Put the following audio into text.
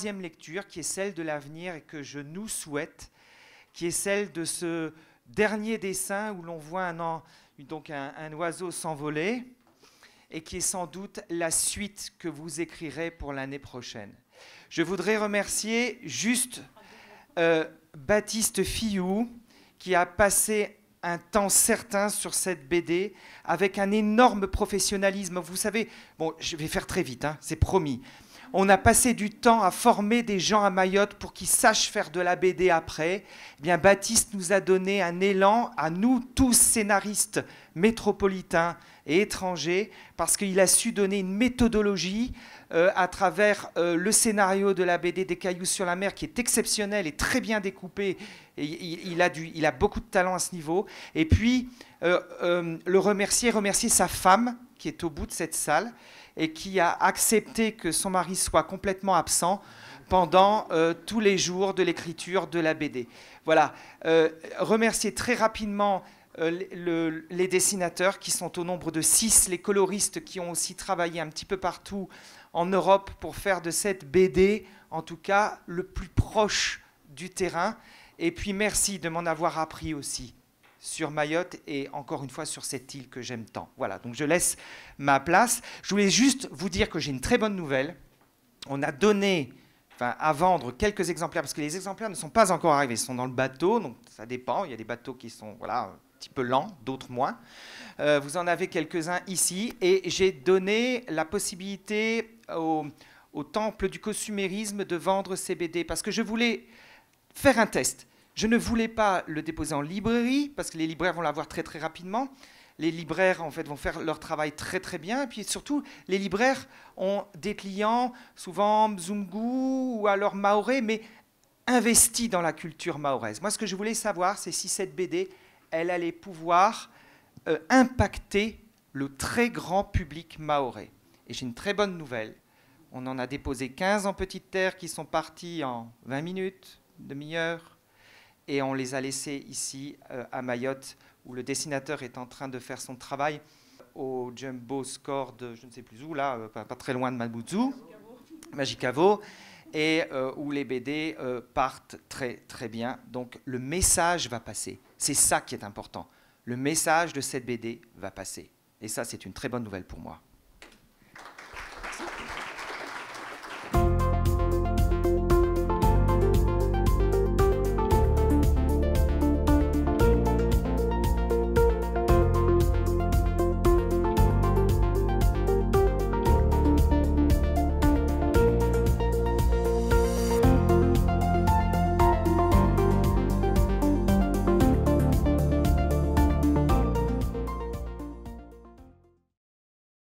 troisième lecture qui est celle de l'avenir et que je nous souhaite, qui est celle de ce dernier dessin où l'on voit un oiseau s'envoler et qui est sans doute la suite que vous écrirez pour l'année prochaine. Je voudrais remercier juste Baptiste Fillou qui a passé un temps certain sur cette BD avec un énorme professionnalisme. Vous savez, bon, je vais faire très vite, hein, c'est promis. On a passé du temps à former des gens à Mayotte pour qu'ils sachent faire de la BD après. Eh bien, Baptiste nous a donné un élan à nous tous scénaristes métropolitains et étrangers parce qu'il a su donner une méthodologie à travers le scénario de la BD des Cailloux sur la mer qui est exceptionnel et très bien découpé. Et il a beaucoup de talent à ce niveau. Et puis, remercier sa femme qui est au bout de cette salle et qui a accepté que son mari soit complètement absent pendant tous les jours de l'écriture de la BD. Voilà. Remercier très rapidement les dessinateurs qui sont au nombre de 6, les coloristes qui ont aussi travaillé un petit peu partout en Europe pour faire de cette BD, en tout cas, le plus proche du terrain. Et puis merci de m'en avoir appris aussi sur Mayotte et encore une fois sur cette île que j'aime tant. Voilà, donc je laisse ma place. Je voulais juste vous dire que j'ai une très bonne nouvelle. On a donné à vendre quelques exemplaires, parce que les exemplaires ne sont pas encore arrivés, ils sont dans le bateau, donc ça dépend. Il y a des bateaux qui sont un petit peu lents, d'autres moins. Vous en avez quelques-uns ici, et j'ai donné la possibilité au temple du consumérisme de vendre ces BD, parce que je voulais faire un test. Je ne voulais pas le déposer en librairie, parce que les libraires vont l'avoir très très rapidement. Les libraires, en fait, vont faire leur travail très très bien. Et puis surtout, les libraires ont des clients, souvent Mzungu ou alors mahorais, mais investis dans la culture mahoraise. Moi, ce que je voulais savoir, c'est si cette BD, elle allait pouvoir impacter le très grand public mahorais. Et j'ai une très bonne nouvelle. On en a déposé 15 en petite terre qui sont partis en 20 minutes, demi-heure. Et on les a laissés ici à Mayotte, où le dessinateur est en train de faire son travail au Jumbo Score de je ne sais plus où, là, pas très loin de Mamoudzou, Magicavo, et où les BD partent très très bien. Donc le message va passer. C'est ça qui est important. Le message de cette BD va passer. Et ça, c'est une très bonne nouvelle pour moi.